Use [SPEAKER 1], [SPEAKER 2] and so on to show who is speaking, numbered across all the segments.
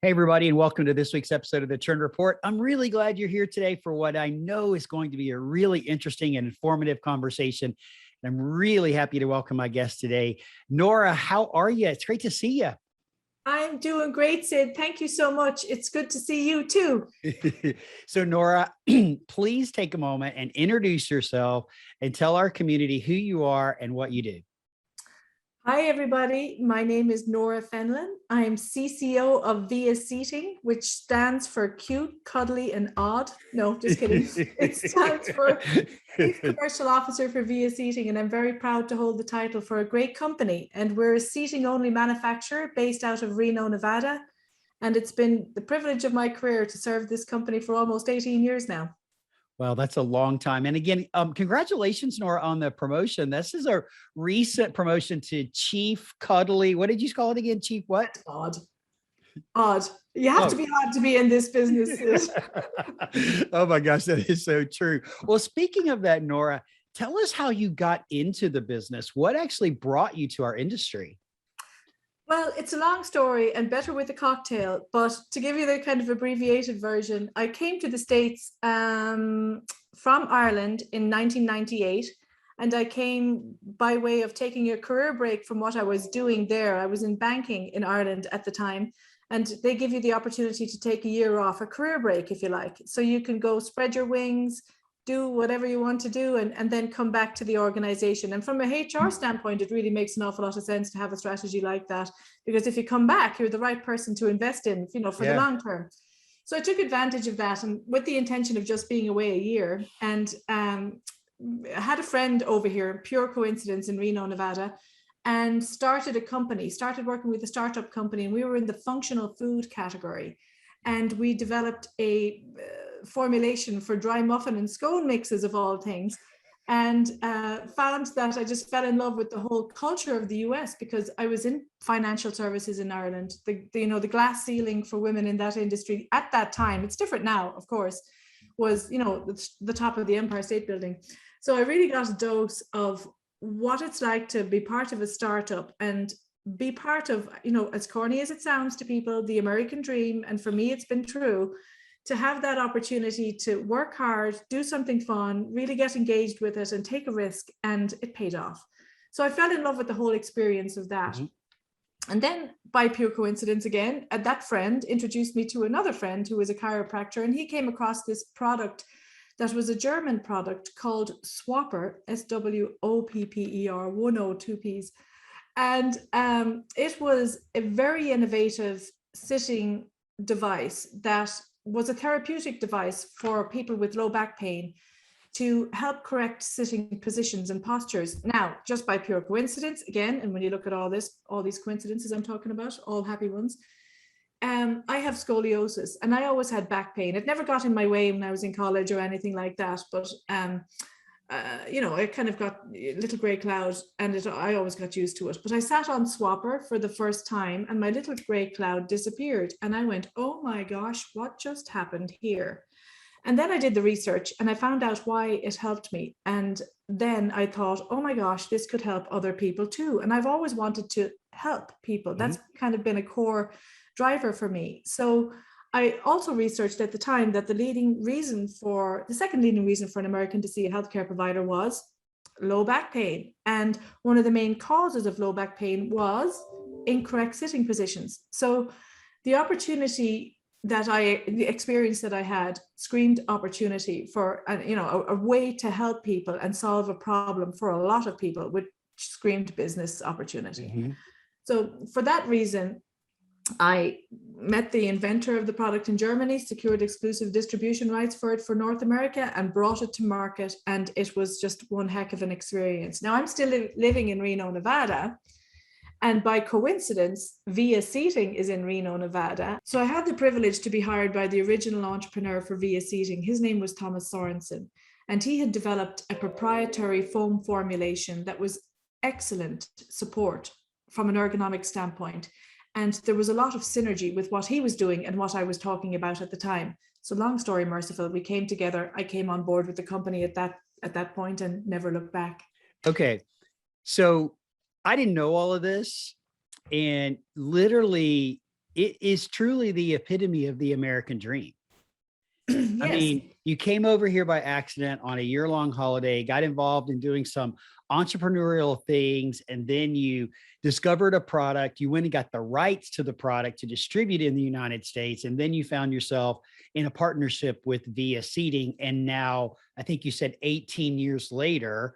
[SPEAKER 1] Hey, everybody, and welcome to this week's episode of the Trend Report. I'm really glad you're here today for what I know is going to be a really interesting and informative conversation. And I'm really happy to welcome my guest today. Nora, how are you? It's great to see you.
[SPEAKER 2] I'm doing great, Sid. Thank you so much. It's good to see you too.
[SPEAKER 1] So, Nora, please take a moment and introduce yourself and tell our community who you are and what you do.
[SPEAKER 2] Hi, everybody. My name is Nora Fenlon. I'm CCO of VIA Seating, which stands for Cute, Cuddly, and Odd. No, just kidding. It stands for Chief Commercial Officer for VIA Seating, and I'm very proud to hold the title for a great company. And we're a seating-only manufacturer based out of Reno, Nevada. And it's been the privilege of my career to serve this company for almost 18 years now.
[SPEAKER 1] Well, that's a long time. And again, congratulations, Nora, on the promotion. This is a recent promotion to Chief Cuddly. What did you call it again? Chief what?
[SPEAKER 2] Odd. Odd. You have to be odd to be in this business.
[SPEAKER 1] Oh my gosh, that is so true. Well, speaking of that, Nora, tell us how you got into the business. What actually brought you to our industry?
[SPEAKER 2] Well, it's a long story and better with a cocktail, but to give you the kind of abbreviated version, I came to the States from Ireland in 1998, and I came by way of taking a career break from what I was doing there. I was in banking in Ireland at the time, and they give you the opportunity to take a year off, a career break, if you like. So you can go spread your wings, do whatever you want to do, and then come back to the organization. And from a HR standpoint, it really makes an awful lot of sense to have a strategy like that, because if you come back, you're the right person to invest in, for the long term. So I took advantage of that, and with the intention of just being away a year. And I had a friend over here, pure coincidence, in Reno, Nevada, and started working with a startup company, and we were in the functional food category. And we developed a formulation for dry muffin and scone mixes, of all things, and found that I just fell in love with the whole culture of the US, because I was in financial services in Ireland. The glass ceiling for women in that industry at that time, it's different now, of course, was the top of the Empire State Building. So I really got a dose of what it's like to be part of a startup and be part of, as corny as it sounds to people, the American dream. And for me, it's been true to have that opportunity to work hard, do something fun, really get engaged with it and take a risk, and it paid off. So I fell in love with the whole experience of that. Mm-hmm. And then by pure coincidence again, that friend introduced me to another friend who was a chiropractor, and he came across this product that was a German product called Swapper, SWOPPER, 102 Ps. And it was a very innovative sitting device that was a therapeutic device for people with low back pain to help correct sitting positions and postures. Now, just by pure coincidence, again, and when you look at all these coincidences I'm talking about, all happy ones, I have scoliosis, and I always had back pain. It never got in my way when I was in college or anything like that, but I kind of got a little gray cloud, and I always got used to it. But I sat on Swapper for the first time, and my little gray cloud disappeared. And I went, oh my gosh, what just happened here? And then I did the research, and I found out why it helped me. And then I thought, oh my gosh, this could help other people too. And I've always wanted to help people. That's kind of been a core driver for me. So I also researched at the time that the second leading reason for an American to see a healthcare provider was low back pain. And one of the main causes of low back pain was incorrect sitting positions. So the experience that I had screamed opportunity for, a way to help people and solve a problem for a lot of people, which screamed business opportunity. Mm-hmm. So for that reason, I met the inventor of the product in Germany, secured exclusive distribution rights for it for North America, and brought it to market. And it was just one heck of an experience. Now I'm still living in Reno, Nevada. And by coincidence, VIA Seating is in Reno, Nevada. So I had the privilege to be hired by the original entrepreneur for VIA Seating. His name was Thomas Sorensen. And he had developed a proprietary foam formulation that was excellent support from an ergonomic standpoint. And there was a lot of synergy with what he was doing and what I was talking about at the time. So long story merciful, we came together. I came on board with the company at that point and never looked back.
[SPEAKER 1] Okay. So I didn't know all of this. And literally it is truly the epitome of the American dream. I
[SPEAKER 2] Yes.
[SPEAKER 1] mean, you came over here by accident on a year-long holiday, got involved in doing some entrepreneurial things, and then you discovered a product. You went and got the rights to the product to distribute in the United States. And then you found yourself in a partnership with Via Seating. And now, I think you said 18 years later,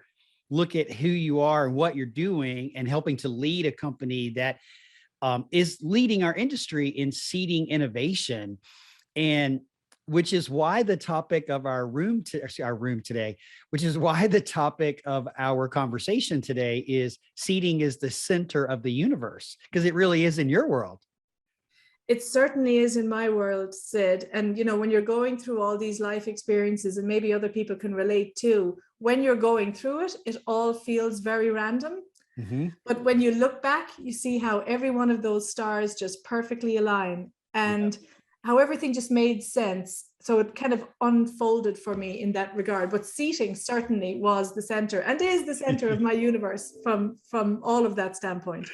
[SPEAKER 1] look at who you are and what you're doing and helping to lead a company that is leading our industry in seating innovation. And which is why the topic of our room today, which is why the topic of our conversation today is seating is the center of the universe, because it really is in your world.
[SPEAKER 2] It certainly is in my world, Sid. And, you know, when you're going through all these life experiences, and maybe other people can relate too, when you're going through it, it all feels very random. But when you look back, you see how every one of those stars just perfectly align, and how everything just made sense. So it kind of unfolded for me in that regard. But seating certainly was the center and is the center of my universe from all of that standpoint.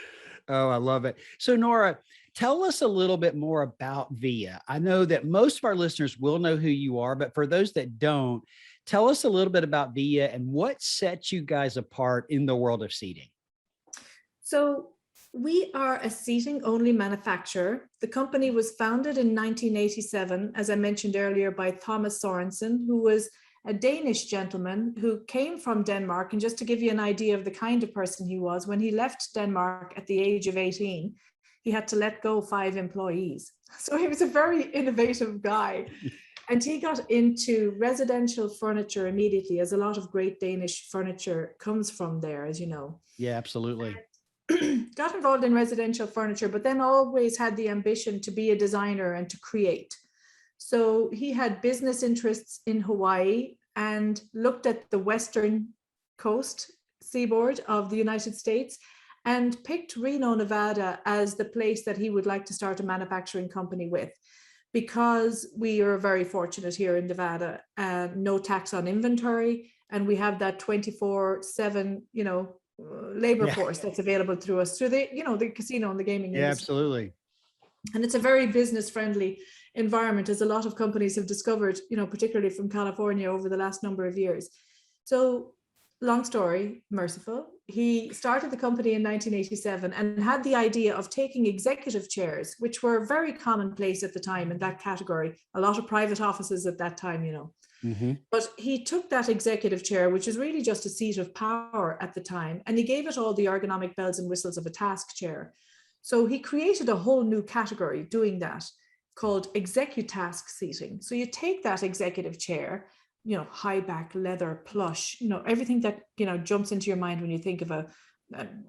[SPEAKER 1] Oh, I love it. So Nora, tell us a little bit more about Via. I know that most of our listeners will know who you are, but for those that don't, tell us a little bit about Via and what sets you guys apart in the world of seating.
[SPEAKER 2] So we are a seating only manufacturer. The company was founded in 1987, as I mentioned earlier, by Thomas Sorensen, who was a Danish gentleman who came from Denmark. And just to give you an idea of the kind of person he was, when he left Denmark at the age of 18, he had to let go 5 employees. So he was a very innovative guy. And he got into residential furniture immediately, as a lot of great Danish furniture comes from there, as you know.
[SPEAKER 1] Yeah, absolutely.
[SPEAKER 2] Got involved in residential furniture, but then always had the ambition to be a designer and to create. So he had business interests in Hawaii and looked at the western coast seaboard of the United States and picked Reno, Nevada as the place that he would like to start a manufacturing company with, because we are very fortunate here in Nevada, no tax on inventory, and we have that 24/7, labor force that's available through us, through the casino and the gaming industry.
[SPEAKER 1] Yeah, absolutely.
[SPEAKER 2] And it's a very business friendly environment, as a lot of companies have discovered, particularly from California over the last number of years. So long story, merciful, he started the company in 1987 and had the idea of taking executive chairs, which were very commonplace at the time in that category, a lot of private offices at that time, But he took that executive chair, which is really just a seat of power at the time, and he gave it all the ergonomic bells and whistles of a task chair. So he created a whole new category doing that, called executask seating. So you take that executive chair, high back, leather, plush, everything that, jumps into your mind when you think of a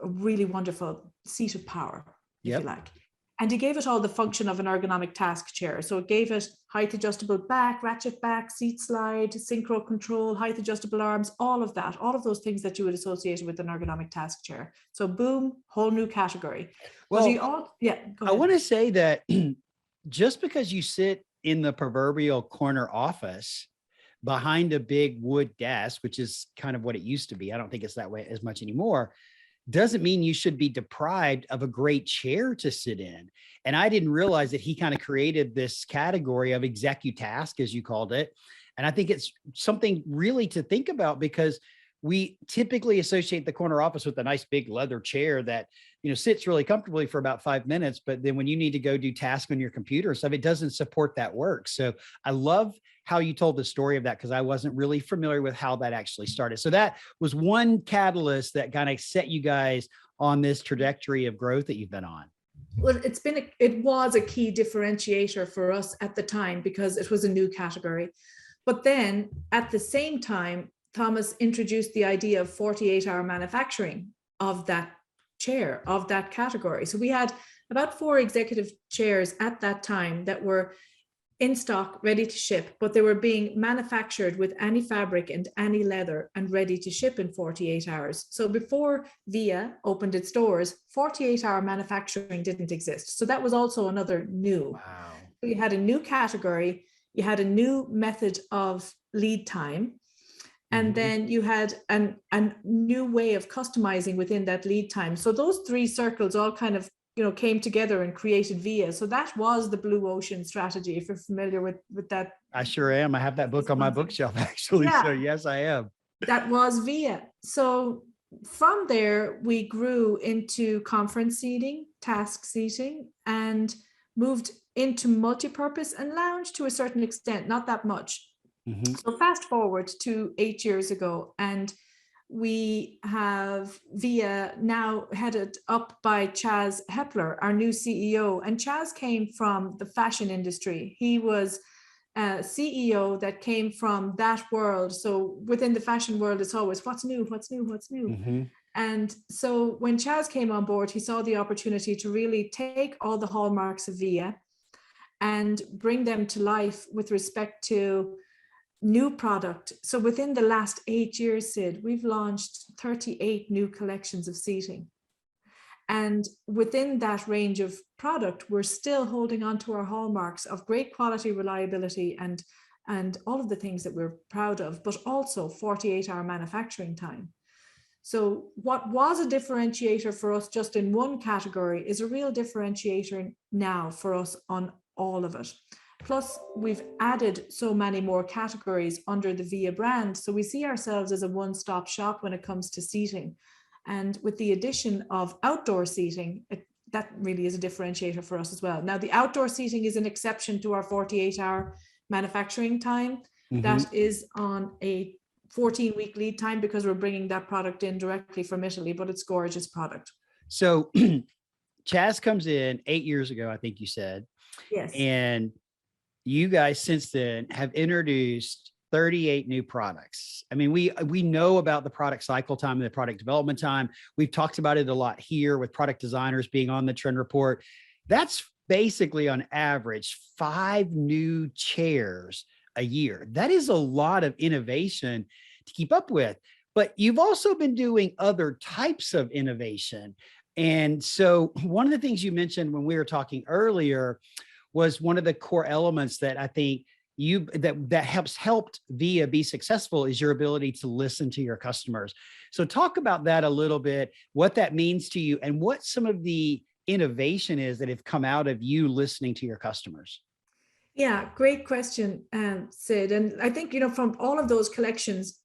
[SPEAKER 2] really wonderful seat of power, if you like. And he gave it all the function of an ergonomic task chair. So it gave it height adjustable back, ratchet back, seat slide, synchro control, height adjustable arms, all of that, all of those things that you would associate with an ergonomic task chair. So boom, whole new category.
[SPEAKER 1] Well,
[SPEAKER 2] go ahead.
[SPEAKER 1] I want to say that just because you sit in the proverbial corner office behind a big wood desk, which is kind of what it used to be, I don't think it's that way as much anymore, doesn't mean you should be deprived of a great chair to sit in. And I didn't realize that he kind of created this category of executask, as you called it. And I think it's something really to think about, because we typically associate the corner office with a nice big leather chair that, sits really comfortably for about 5 minutes. But then when you need to go do tasks on your computer or stuff, it doesn't support that work. So I love how you told the story of that, because I wasn't really familiar with how that actually started. So that was one catalyst that kind of set you guys on this trajectory of growth that you've been on.
[SPEAKER 2] Well, it was a key differentiator for us at the time, because it was a new category. But then at the same time, Thomas introduced the idea of 48-hour manufacturing of that chair, of that category. So we had about 4 executive chairs at that time that were in stock, ready to ship, but they were being manufactured with any fabric and any leather and ready to ship in 48 hours. So before Via opened its doors, 48-hour manufacturing didn't exist. So that was also another new.
[SPEAKER 1] Wow.
[SPEAKER 2] You had a new category, you had a new method of lead time, and then you had a new way of customizing within that lead time. So those 3 circles all kind of came together and created VIA. So that was the blue ocean strategy, if you're familiar with that.
[SPEAKER 1] I sure am. I have that book on my bookshelf, actually.
[SPEAKER 2] Yeah.
[SPEAKER 1] So yes, I am.
[SPEAKER 2] That was VIA. So from there, we grew into conference seating, task seating, and moved into multi-purpose and lounge to a certain extent, not that much. Mm-hmm. So fast forward to 8 years ago, and we have VIA now headed up by Chaz Hepler, our new CEO. And Chaz came from the fashion industry. He was a CEO that came from that world. So within the fashion world, it's always what's new, what's new, what's new. Mm-hmm. And so when Chaz came on board, he saw the opportunity to really take all the hallmarks of VIA and bring them to life with respect to new product. So within the last 8 years, Sid, we've launched 38 new collections of seating. And within that range of product, we're still holding on to our hallmarks of great quality, reliability, and all of the things that we're proud of, but also 48-hour manufacturing time. So what was a differentiator for us just in one category is a real differentiator now for us on all of it. Plus, we've added so many more categories under the VIA brand. So we see ourselves as a one-stop shop when it comes to seating. And with the addition of outdoor seating, that really is a differentiator for us as well. Now, the outdoor seating is an exception to our 48-hour manufacturing time. Mm-hmm. That is on a 14-week lead time because we're bringing that product in directly from Italy, but it's gorgeous product.
[SPEAKER 1] So Chaz comes in 8 years ago, I think you said.
[SPEAKER 2] Yes.
[SPEAKER 1] And you guys since then have introduced 38 new products. I mean, we know about the product cycle time and the product development time. We've talked about it a lot here with product designers being on the trend report. That's basically on average 5 new chairs a year. That is a lot of innovation to keep up with. But you've also been doing other types of innovation. And so one of the things you mentioned when we were talking earlier was one of the core elements that I think that helped VIA be successful is your ability to listen to your customers. So talk about that a little bit, what that means to you, and what some of the innovation is that have come out of you listening to your customers.
[SPEAKER 2] Yeah, great question, Sid. And I think, from all of those collections,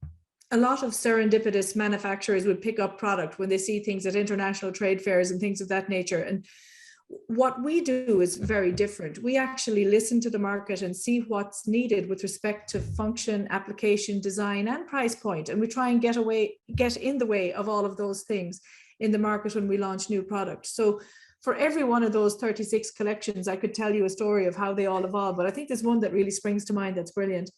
[SPEAKER 2] a lot of serendipitous manufacturers would pick up product when they see things at international trade fairs and things of that nature. And what we do is very different. We actually listen to the market and see what's needed with respect to function, application, design, and price point. And we try and get in the way of all of those things in the market when we launch new products. So for every one of those 36 collections, I could tell you a story of how they all evolve, but I think there's one that really springs to mind that's brilliant.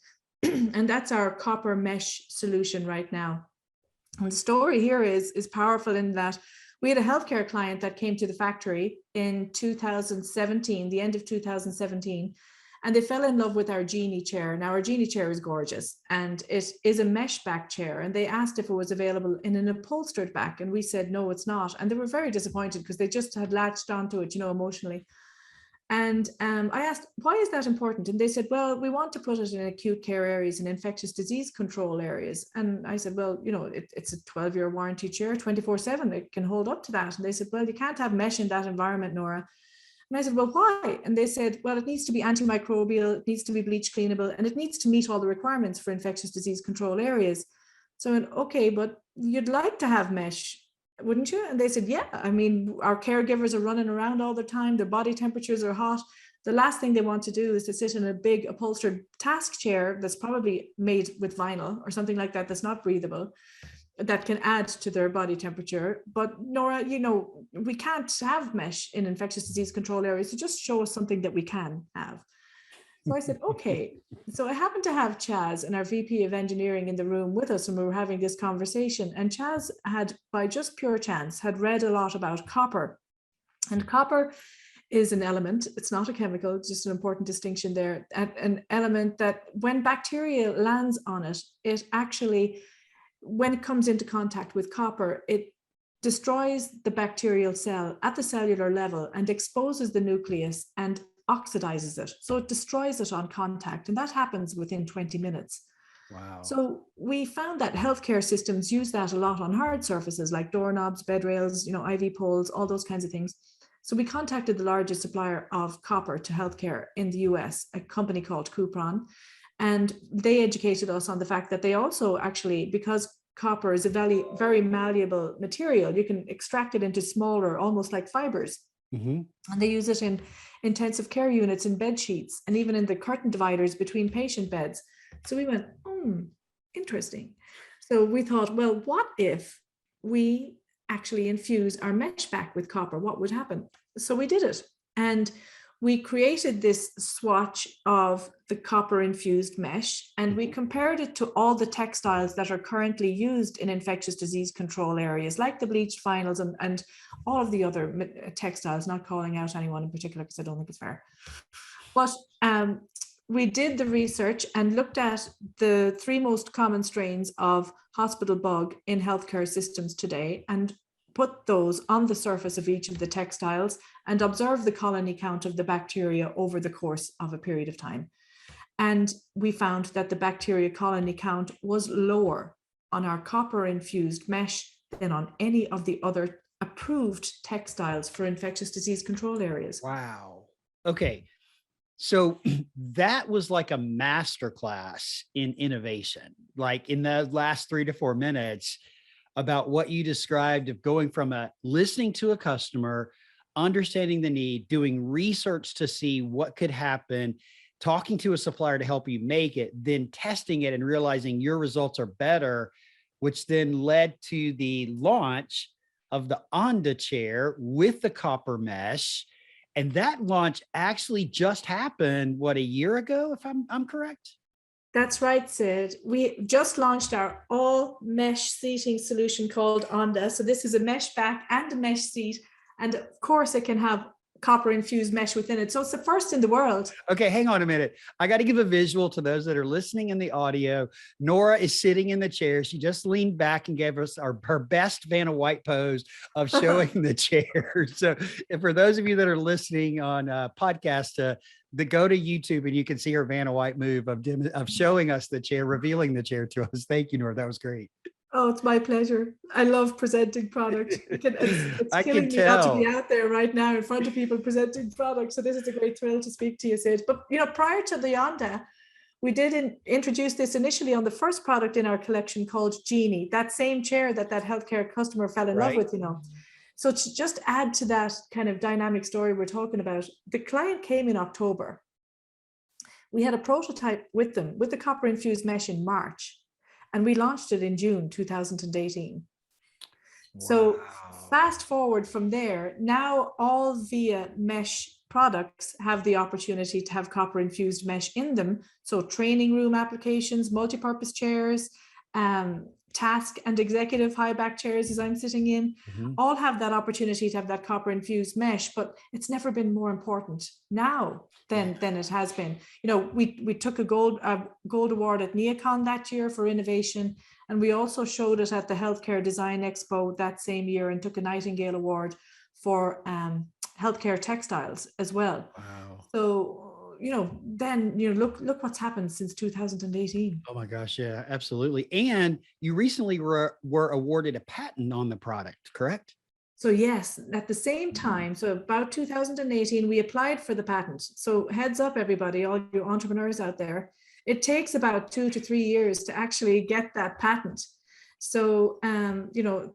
[SPEAKER 2] And that's our copper mesh solution right now. And the story here is powerful in that we had a healthcare client that came to the factory in 2017, the end of 2017, and they fell in love with our Genie chair. Now, our Genie chair is gorgeous, and it is a mesh back chair. And they asked if it was available in an upholstered back, and we said, no, it's not. And they were very disappointed because they just had latched onto it, emotionally. And I asked, why is that important? And they said, well, we want to put it in acute care areas and infectious disease control areas. And I said, well, it's a 12-year warranty chair, 24/7. It can hold up to that. And they said, well, you can't have mesh in that environment, Nora. And I said, well, why? And they said, well, it needs to be antimicrobial, it needs to be bleach cleanable, and it needs to meet all the requirements for infectious disease control areas. So, okay, but you'd like to have mesh, wouldn't you? And they said, yeah, I mean, our caregivers are running around all the time. Their body temperatures are hot. The last thing they want to do is to sit in a big upholstered task chair that's probably made with vinyl or something like that, that's not breathable, that can add to their body temperature. But Nora, we can't have mesh in infectious disease control areas. So just show us something that we can have. So I said, okay. So I happened to have Chaz and our VP of engineering in the room with us, and we were having this conversation. And Chaz had, by just pure chance, had read a lot about copper. And copper is an element. It's not a chemical, it's just an important distinction there. An element that when bacteria lands on it, it actually, when it comes into contact with copper, it destroys the bacterial cell at the cellular level and exposes the nucleus and oxidizes it. So it destroys it on contact, and that happens within 20 minutes.
[SPEAKER 1] Wow.
[SPEAKER 2] So we found that healthcare systems use that a lot on hard surfaces like doorknobs, bed rails, IV poles, all those kinds of things. So we contacted the largest supplier of copper to healthcare in the US, a company called Cupron, and they educated us on the fact that they also actually, because copper is a very, very malleable material, you can extract it into smaller, almost like fibers. Mm-hmm. And they use it in intensive care units, in bed sheets, and even in the curtain dividers between patient beds. So we went, interesting. So we thought, well, what if we actually infuse our mesh back with copper? What would happen? So we did it. And we created this swatch of the copper infused mesh, and we compared it to all the textiles that are currently used in infectious disease control areas, like the bleached vinyls and all of the other textiles, not calling out anyone in particular because I don't think it's fair. But we did the research and looked at the 3 most common strains of hospital bug in healthcare systems today, and put those on the surface of each of the textiles and observe the colony count of the bacteria over the course of a period of time. And we found that the bacteria colony count was lower on our copper infused mesh than on any of the other approved textiles for infectious disease control areas.
[SPEAKER 1] Wow. Okay. So that was like a masterclass in innovation, like in the last 3 to 4 minutes, about what you described of going from listening to a customer, understanding the need, doing research to see what could happen, talking to a supplier to help you make it, then testing it and realizing your results are better, which then led to the launch of the Onda chair with the copper mesh. And that launch actually just happened, what, a year ago, if I'm correct?
[SPEAKER 2] That's right, Sid. We just launched our all mesh seating solution called Onda. So this is a mesh back and a mesh seat. And of course it can have copper infused mesh within it. So it's the first in the world.
[SPEAKER 1] Okay, hang on a minute. I got to give a visual to those that are listening in the audio. Nora is sitting in the chair. She just leaned back and gave us her best Vanna White pose of showing the chair. So for those of you that are listening on podcast, go to YouTube and you can see her Vanna White move of showing us the chair, revealing the chair to us. Thank you, Nora. That was great.
[SPEAKER 2] Oh, it's my pleasure. I love presenting product. It's
[SPEAKER 1] I
[SPEAKER 2] killing
[SPEAKER 1] can
[SPEAKER 2] me
[SPEAKER 1] tell.
[SPEAKER 2] not to be out there right now in front of people presenting products. So this is a great thrill to speak to you, Sid. But prior to the Onda, we did introduce this initially on the first product in our collection called Genie, that same chair that healthcare customer fell in love with, So to just add to that kind of dynamic story we're talking about, the client came in October. We had a prototype with them with the copper infused mesh in March. And we launched it in June 2018. Wow. So fast forward from there, now all VIA mesh products have the opportunity to have copper infused mesh in them. So training room applications, multi-purpose chairs, task and executive high back chairs, as I'm sitting in, all have that opportunity to have that copper infused mesh, but it's never been more important now than it has been. We took a gold award at NeoCon that year for innovation, and we also showed it at the Healthcare Design Expo that same year and took a Nightingale Award for healthcare textiles as well. Wow. So then look what's happened since 2018.
[SPEAKER 1] Oh my gosh, yeah, absolutely. And you recently were awarded a patent on the product, correct?
[SPEAKER 2] So yes, at the same time, so about 2018, we applied for the patent. So heads up, everybody, all you entrepreneurs out there, it takes about 2 to 3 years to actually get that patent. So,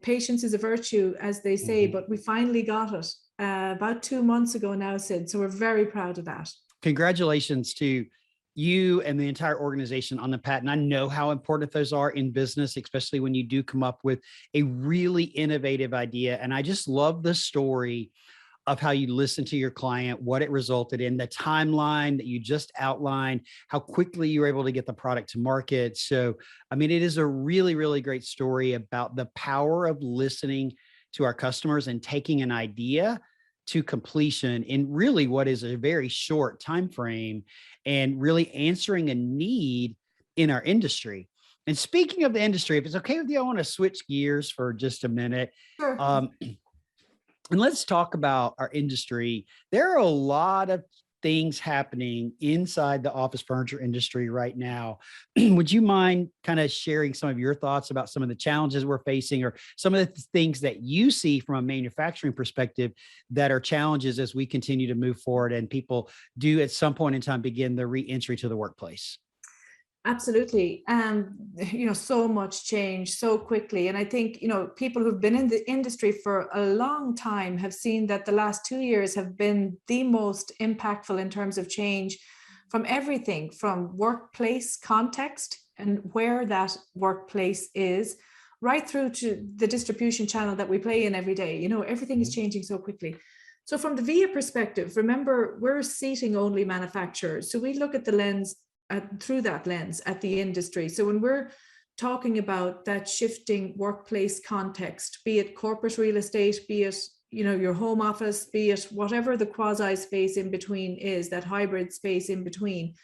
[SPEAKER 2] patience is a virtue, as they say, but we finally got it about 2 months ago now, Sid. So we're very proud of that.
[SPEAKER 1] Congratulations to you and the entire organization on the patent. I know how important those are in business, especially when you do come up with a really innovative idea. And I just love the story of how you listen to your client, what it resulted in, the timeline that you just outlined, how quickly you were able to get the product to market. So, I mean, it is a really, really great story about the power of listening to our customers and taking an idea to completion in really what is a very short time frame, and really answering a need in our industry. And speaking of the industry, if it's okay with you, I want to switch gears for just a minute.
[SPEAKER 2] Sure.
[SPEAKER 1] And let's talk about our industry. There are a lot of things happening inside the office furniture industry right now. Would you mind kind of sharing some of your thoughts about some of the challenges we're facing, or some of the things that you see from a manufacturing perspective that are challenges as we continue to move forward and people do at some point in time begin the re-entry to the workplace?
[SPEAKER 2] Absolutely. So much change so quickly. And I think, people who've been in the industry for a long time have seen that the last 2 years have been the most impactful in terms of change, from everything from workplace context and where that workplace is, right through to the distribution channel that we play in every day. Everything is changing so quickly. So from the VIA perspective, remember, we're seating only manufacturers. So we look at the lens through that lens at the industry. So when we're talking about that shifting workplace context, be it corporate real estate, be it your home office, be it whatever the quasi space in between is, that hybrid space in between,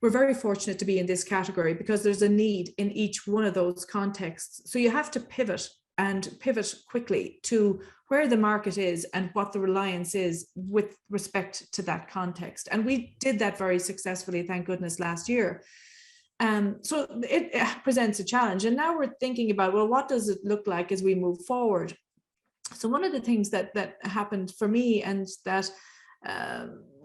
[SPEAKER 2] we're very fortunate to be in this category because there's a need in each one of those contexts. So you have to pivot, and pivot quickly to where the market is and what the reliance is with respect to that context. And we did that very successfully, thank goodness, last year. So it presents a challenge. And now we're thinking about, well, what does it look like as we move forward? So one of the things that happened for me, and that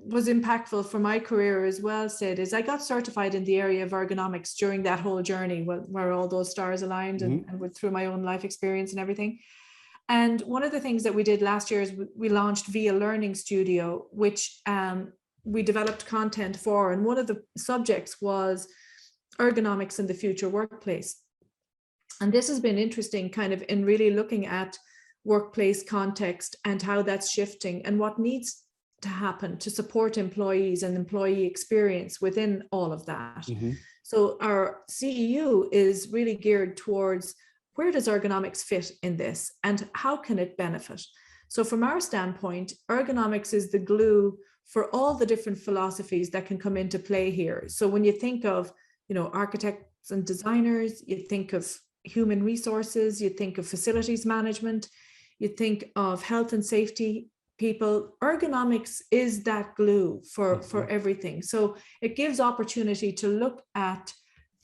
[SPEAKER 2] was impactful for my career as well, Sid, is I got certified in the area of ergonomics during that whole journey where all those stars aligned, and through my own life experience and everything. And one of the things that we did last year is we launched VIA Learning Studio, which we developed content for. And one of the subjects was ergonomics in the future workplace. And this has been interesting, kind of in really looking at workplace context and how that's shifting and what needs to happen to support employees and employee experience within all of that. So our CEU is really geared towards, where does ergonomics fit in this and how can it benefit? So from our standpoint, ergonomics is the glue for all the different philosophies that can come into play here. So when you think of, architects and designers, you think of human resources, you think of facilities management, you think of health and safety people, ergonomics is that glue for everything. So it gives opportunity to look at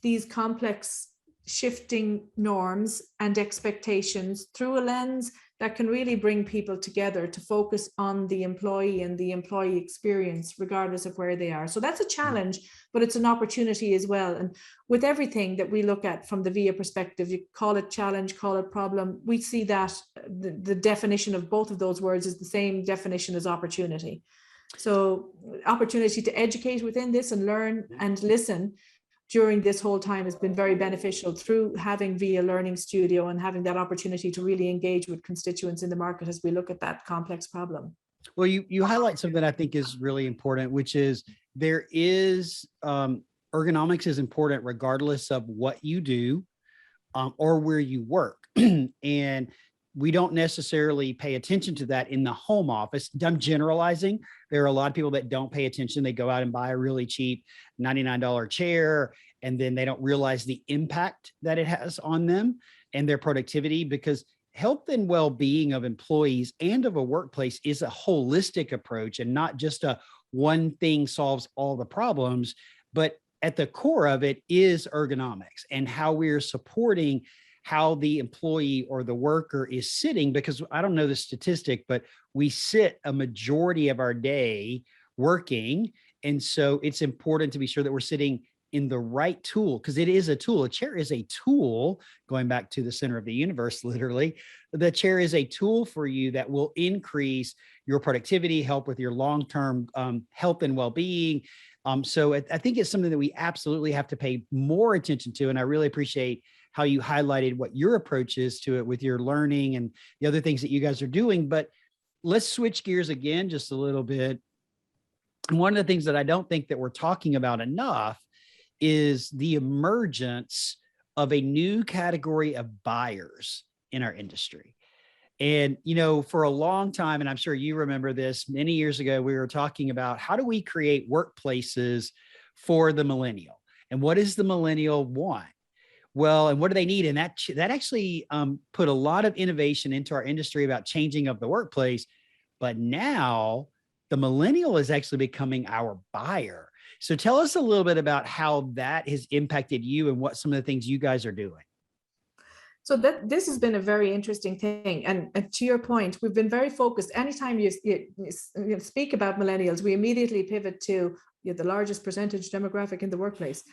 [SPEAKER 2] these complex shifting norms and expectations through a lens that can really bring people together to focus on the employee and the employee experience, regardless of where they are. So that's a challenge, but it's an opportunity as well. And with everything that we look at from the VIA perspective, you call it challenge, call it problem, we see that the definition of both of those words is the same definition as opportunity. So opportunity to educate within this and learn and listen during this whole time has been very beneficial through having VIA Learning Studio and having that opportunity to really engage with constituents in the market as we look at that complex problem.
[SPEAKER 1] Well, you highlight something that I think is really important, which is there is ergonomics is important regardless of what you do or where you work. And we don't necessarily pay attention to that in the home office. I'm generalizing. There are a lot of people that don't pay attention. They go out and buy a really cheap $99 chair, and then they don't realize the impact that it has on them and their productivity, because health and well-being of employees and of a workplace is a holistic approach, and not just a one thing solves all the problems, but at the core of it is ergonomics and how we're supporting how the employee or the worker is sitting. Because I don't know the statistic, but we sit a majority of our day working. And so it's important to be sure that we're sitting in the right tool, because it is a tool. A chair is a tool, going back to the center of the universe, literally. The chair is a tool for you that will increase your productivity, help with your long-term health and well-being. So I think it's something that we absolutely have to pay more attention to. And I really appreciate how you highlighted what your approach is to it with your learning and the other things that you guys are doing. But let's switch gears again just a little bit. And one of the things that I don't think that we're talking about enough is the emergence of a new category of buyers in our industry. And, for a long time, and I'm sure you remember this, many years ago, we were talking about how do we create workplaces for the millennial, and what does the millennial want? Well, and what do they need? And that actually put a lot of innovation into our industry about changing of the workplace. But now the millennial is actually becoming our buyer. So tell us a little bit about how that has impacted you and what some of the things you guys are doing.
[SPEAKER 2] So this has been a very interesting thing. And to your point, we've been very focused. Anytime you speak about millennials, we immediately pivot to the largest percentage demographic in the workplace.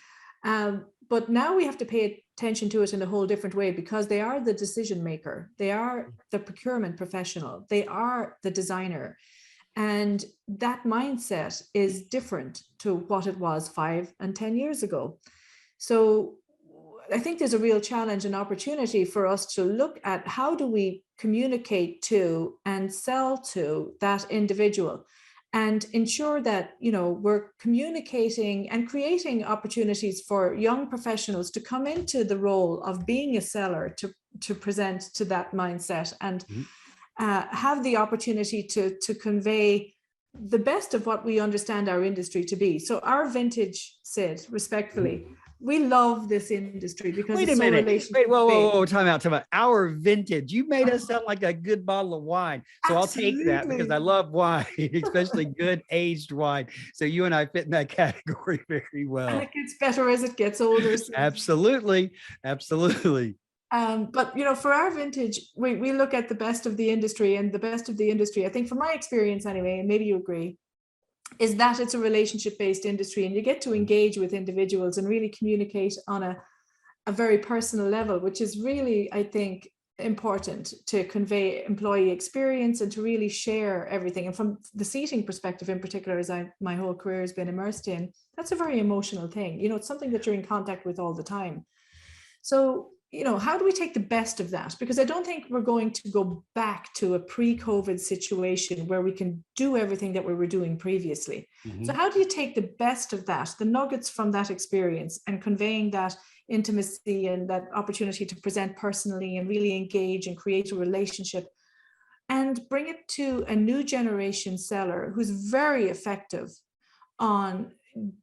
[SPEAKER 2] But now we have to pay attention to it in a whole different way, because they are the decision maker. They are the procurement professional. They are the designer. And that mindset is different to what it was 5 and 10 years ago. So I think there's a real challenge and opportunity for us to look at how do we communicate to and sell to that individual, and ensure that, we're communicating and creating opportunities for young professionals to come into the role of being a seller, to present to that mindset, and have the opportunity to convey the best of what we understand our industry to be. So our vintage, Sid, respectfully, we love this industry because
[SPEAKER 1] Wait
[SPEAKER 2] it's
[SPEAKER 1] a minute. Wait, whoa, time out. Our vintage. You made us sound like a good bottle of wine. So Absolutely. I'll take that because I love wine, especially good aged wine. So you and I fit in that category very well.
[SPEAKER 2] And it gets better as it gets older.
[SPEAKER 1] Absolutely. Absolutely.
[SPEAKER 2] But for our vintage, we look at the best of the industry, and the best of the industry, I think from my experience anyway, and maybe you agree, is that it's a relationship-based industry, and you get to engage with individuals and really communicate on a very personal level, which is really, I think, important to convey employee experience and to really share everything. And from the seating perspective in particular, as my whole career has been immersed in, that's a very emotional thing. It's something that you're in contact with all the time. So how do we take the best of that? Because I don't think we're going to go back to a pre-COVID situation where we can do everything that we were doing previously. So how do you take the best of that, the nuggets from that experience, and conveying that intimacy and that opportunity to present personally and really engage and create a relationship, and bring it to a new generation seller who's very effective on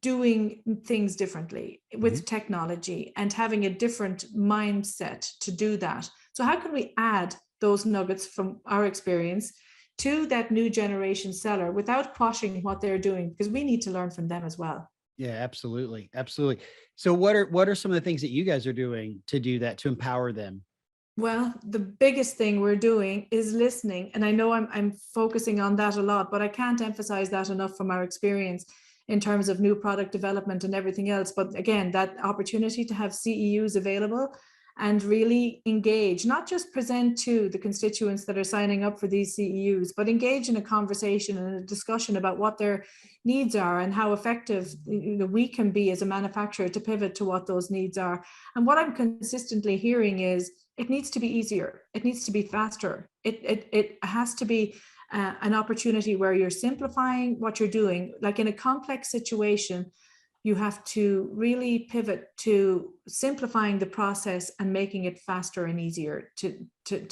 [SPEAKER 2] doing things differently with technology and having a different mindset to do that. So how can we add those nuggets from our experience to that new generation seller without quashing what they're doing? Because we need to learn from them as well.
[SPEAKER 1] Yeah, absolutely. Absolutely. So what are some of the things that you guys are doing to do that, to empower them?
[SPEAKER 2] Well, the biggest thing we're doing is listening. And I know I'm focusing on that a lot, but I can't emphasize that enough from our experience in terms of new product development and everything else. But again, that opportunity to have CEUs available and really engage, not just present to the constituents that are signing up for these CEUs, but engage in a conversation and a discussion about what their needs are and how effective we can be as a manufacturer to pivot to what those needs are. And what I'm consistently hearing is it needs to be easier. It needs to be faster. It has to be an opportunity where you're simplifying what you're doing. Like in a complex situation, you have to really pivot to simplifying the process and making it faster and easier to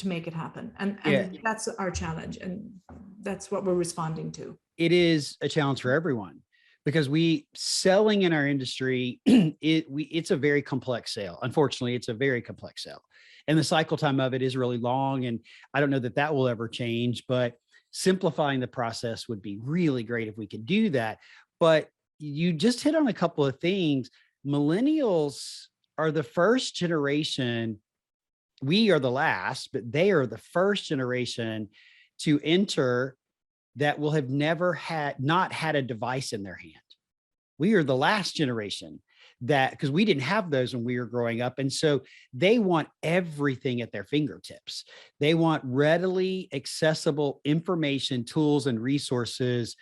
[SPEAKER 2] make it happen. And that's our challenge. And that's what we're responding to. It
[SPEAKER 1] is a challenge for everyone, because selling in our industry, it's a very complex sale. Unfortunately, it's a very complex sale. And the cycle time of it is really long. And I don't know that will ever change, but simplifying the process would be really great if we could do that. But you just hit on a couple of things. Millennials are the first generation. We are the last, but they are the first generation to enter that will have not had a device in their hand. We are the last generation because we didn't have those when we were growing up. And so they want everything at their fingertips. They want readily accessible information, tools, and resources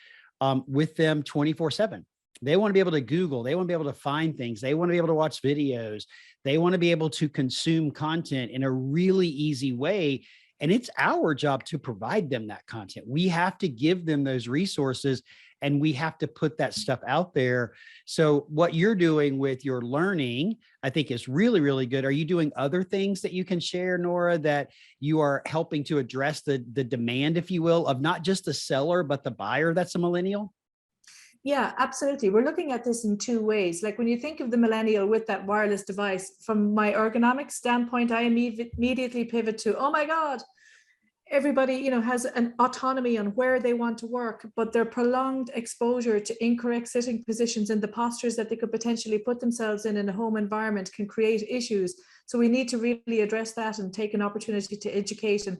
[SPEAKER 1] with them 24/7. They want to be able to Google. They want to be able to find things. They want to be able to watch videos. They want to be able to consume content in a really easy way. And it's our job to provide them that content. We have to give them those resources, and we have to put that stuff out there. So what you're doing with your learning, I think, is really, really good. Are you doing other things that you can share, Nora, that you are helping to address the demand, if you will, of not just the seller, but the buyer that's a millennial?
[SPEAKER 2] Yeah, absolutely. We're looking at this in two ways. Like when you think of the millennial with that wireless device, from my ergonomics standpoint, I immediately pivot to, oh my God, everybody, you know, has an autonomy on where they want to work, but their prolonged exposure to incorrect sitting positions and the postures that they could potentially put themselves in a home environment can create issues. So we need to really address that and take an opportunity to educate and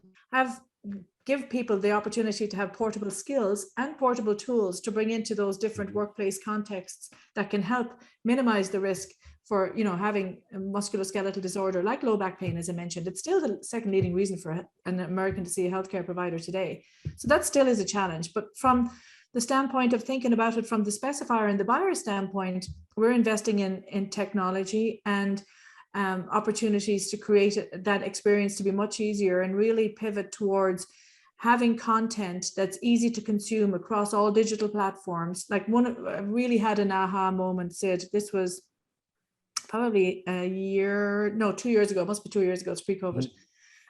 [SPEAKER 2] give people the opportunity to have portable skills and portable tools to bring into those different workplace contexts that can help minimize the risk for, you know, having a musculoskeletal disorder like low back pain. As I mentioned, it's still the second leading reason for an American to see a healthcare provider today. So that still is a challenge. But from the standpoint of thinking about it from the specifier and the buyer standpoint, we're investing in technology and opportunities to create that experience to be much easier and really pivot towards having content that's easy to consume across all digital platforms. Like I really had an aha moment, Sid. This was probably 2 years ago, must be 2 years ago, it's pre-COVID.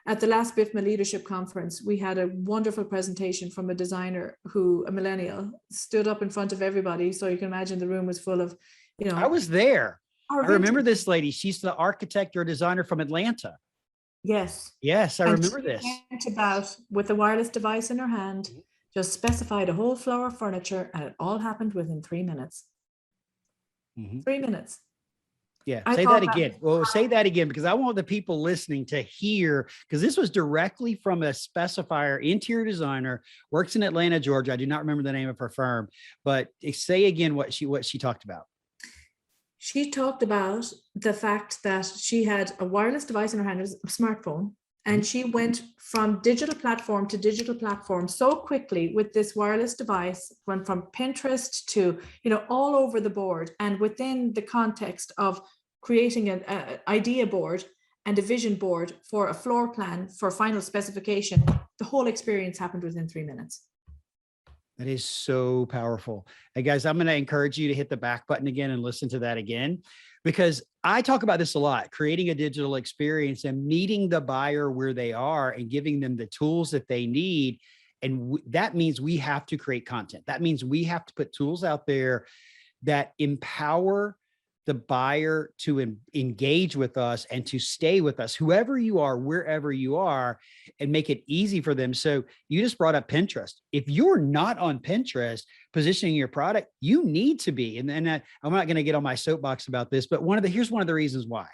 [SPEAKER 2] At the last BIFMA Leadership Conference, we had a wonderful presentation from a designer a millennial, stood up in front of everybody. So you can imagine the room was full of, you know.
[SPEAKER 1] I was there. I remember this lady. She's the architect or designer from Atlanta.
[SPEAKER 2] Yes.
[SPEAKER 1] Yes, I remember this.
[SPEAKER 2] Went about with a wireless device in her hand, just specified a whole floor of furniture, and it all happened within 3 minutes. 3 minutes.
[SPEAKER 1] Yeah, say that again. Well, say that again, because I want the people listening to hear, because this was directly from a specifier, interior designer, works in Atlanta, Georgia. I do not remember the name of her firm, but say again what she talked about.
[SPEAKER 2] She talked about the fact that she had a wireless device in her hand, it was a smartphone, and she went from digital platform to digital platform so quickly with this wireless device, went from Pinterest to, you know, all over the board. And within the context of creating an idea board and a vision board for a floor plan for final specification, the whole experience happened within 3 minutes.
[SPEAKER 1] That is so powerful. Hey guys, I'm going to encourage you to hit the back button again and listen to that again, because I talk about this a lot, creating a digital experience and meeting the buyer where they are and giving them the tools that they need. And that means we have to create content. That means we have to put tools out there that empower the buyer to engage with us and to stay with us, whoever you are, wherever you are, and make it easy for them. So you just brought up Pinterest. If you're not on Pinterest positioning your product, you need to be. And then I'm not going to get on my soapbox about this, but here's one of the reasons why.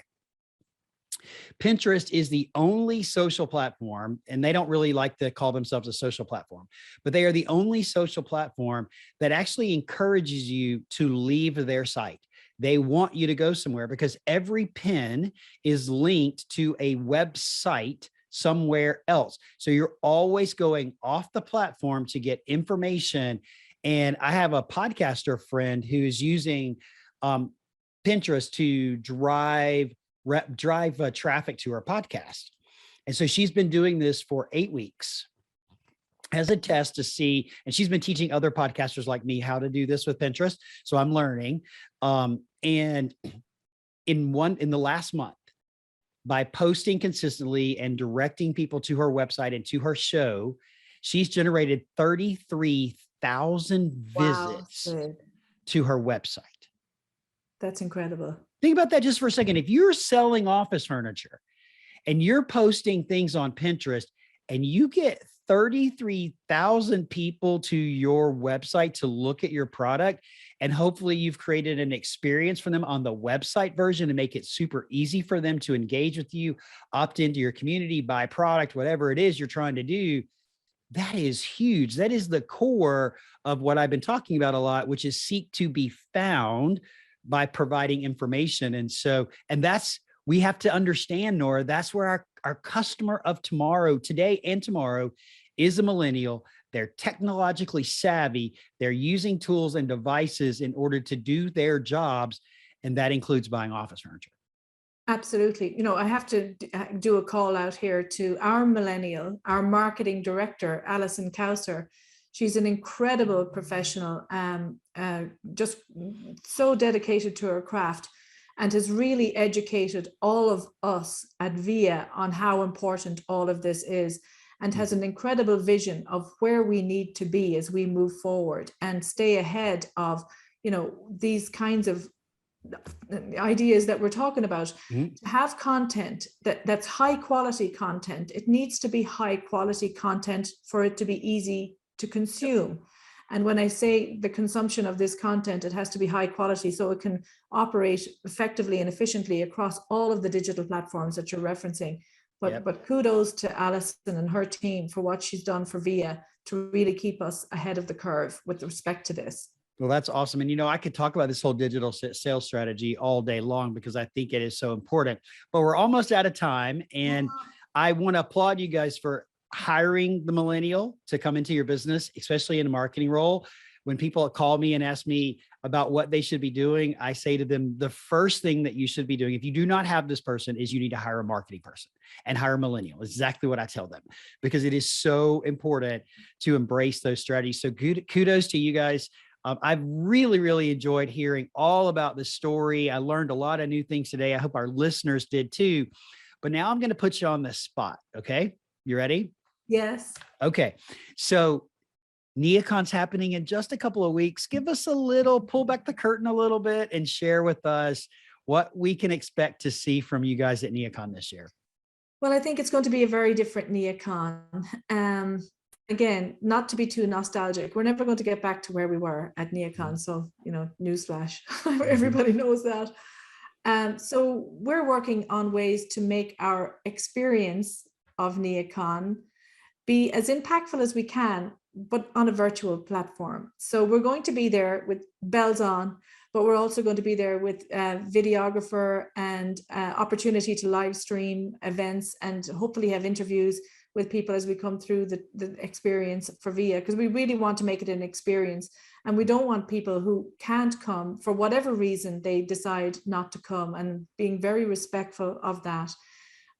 [SPEAKER 1] Pinterest is the only social platform, and they don't really like to call themselves a social platform, but they are the only social platform that actually encourages you to leave their site. They want you to go somewhere because every pin is linked to a website somewhere else. So you're always going off the platform to get information. And I have a podcaster friend who's using Pinterest to drive traffic to her podcast. And so she's been doing this for 8 weeks as a test to see, and she's been teaching other podcasters like me how to do this with Pinterest. So I'm learning. And in the last month, by posting consistently and directing people to her website and to her show, she's generated 33,000 visits to her website.
[SPEAKER 2] That's incredible.
[SPEAKER 1] Think about that just for a second. If you're selling office furniture and you're posting things on Pinterest and you get 33,000 people to your website to look at your product, and hopefully you've created an experience for them on the website version to make it super easy for them to engage with you, opt into your community, buy product, whatever it is you're trying to do. That is huge. That is the core of what I've been talking about a lot, which is seek to be found by providing information. And we have to understand, Nora, that's where our customer of tomorrow, today and tomorrow, is a millennial. They're technologically savvy. They're using tools and devices in order to do their jobs. And that includes buying office furniture.
[SPEAKER 2] Absolutely. You know, I have to do a call out here to our millennial, our marketing director, Alison Kauser. She's an incredible professional, just so dedicated to her craft, and has really educated all of us at VIA on how important all of this is, and has an incredible vision of where we need to be as we move forward and stay ahead of, you know, these kinds of ideas that we're talking about.
[SPEAKER 1] Mhm.
[SPEAKER 2] To have content that's high quality content, it needs to be high quality content for it to be easy to consume. And when I say the consumption of this content, it has to be high quality so it can operate effectively and efficiently across all of the digital platforms that you're referencing. But kudos to Alison and her team for what she's done for VIA to really keep us ahead of the curve with respect to this.
[SPEAKER 1] Well, that's awesome. And, I could talk about this whole digital sales strategy all day long because I think it is so important, but we're almost out of time. And I want to applaud you guys for hiring the millennial to come into your business, especially in a marketing role. When people call me and ask me about what they should be doing, I say to them, the first thing that you should be doing, if you do not have this person, is you need to hire a marketing person and hire a millennial. Exactly what I tell them, because it is so important to embrace those strategies. So kudos to you guys. I've really, really enjoyed hearing all about the story. I learned a lot of new things today. I hope our listeners did too. But now I'm going to put you on the spot. Okay. You ready?
[SPEAKER 2] Yes.
[SPEAKER 1] Okay. So NeoCon's happening in just a couple of weeks. Give us pull back the curtain a little bit and share with us what we can expect to see from you guys at NeoCon this year.
[SPEAKER 2] Well, I think it's going to be a very different NeoCon. Again, not to be too nostalgic, we're never going to get back to where we were at NeoCon. So, newsflash, everybody knows that. So we're working on ways to make our experience of NeoCon be as impactful as we can, but on a virtual platform. So we're going to be there with bells on, but we're also going to be there with a videographer and opportunity to live stream events and hopefully have interviews with people as we come through the experience for VIA, because we really want to make it an experience. And we don't want people who can't come for whatever reason they decide not to come, and being very respectful of that.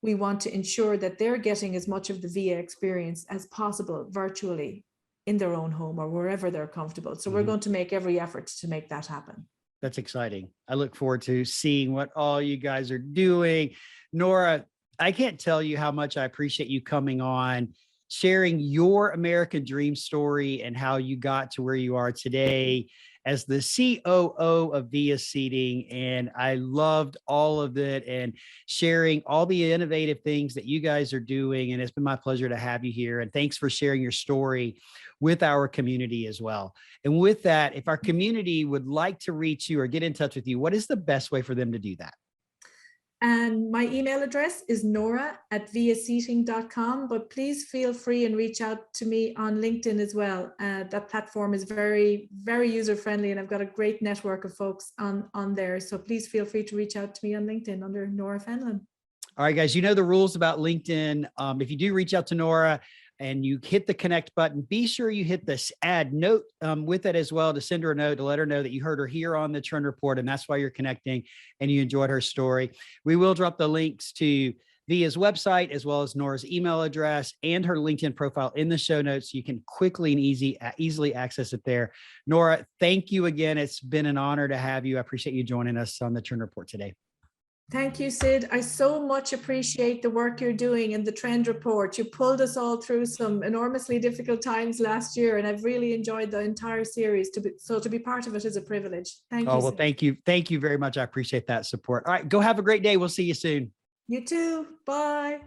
[SPEAKER 2] We want to ensure that they're getting as much of the VIA experience as possible virtually in their own home or wherever they're comfortable. So we're going to make every effort to make that happen.
[SPEAKER 1] That's exciting. I look forward to seeing what all you guys are doing. Nora, I can't tell you how much I appreciate you coming on, sharing your American dream story and how you got to where you are today as the COO of VIA Seating. And I loved all of it and sharing all the innovative things that you guys are doing. And it's been my pleasure to have you here. And thanks for sharing your story with our community as well. And with that, if our community would like to reach you or get in touch with you, what is the best way for them to do that?
[SPEAKER 2] And my email address is nora@viaseating.com, but please feel free and reach out to me on LinkedIn as well. That platform is very, very user-friendly, and I've got a great network of folks on there. So please feel free to reach out to me on LinkedIn under Nora Fenlon.
[SPEAKER 1] All right, guys, you know the rules about LinkedIn. If you do reach out to Nora and you hit the connect button, be sure you hit this add note with it as well to send her a note to let her know that you heard her here on the Trend Report, and that's why you're connecting and you enjoyed her story. We will drop the links to VIA's website as well as Nora's email address and her LinkedIn profile in the show notes. So you can quickly and easily access it there. Nora, thank you again. It's been an honor to have you. I appreciate you joining us on the Trend Report today.
[SPEAKER 2] Thank you, Sid. I so much appreciate the work you're doing in the Trend Report. You pulled us all through some enormously difficult times last year, and I've really enjoyed the entire series. To be part of it is a privilege. Thank you.
[SPEAKER 1] Oh, well,
[SPEAKER 2] Sid.
[SPEAKER 1] thank you. Thank you very much. I appreciate that support. All right, go have a great day. We'll see you soon.
[SPEAKER 2] You too. Bye.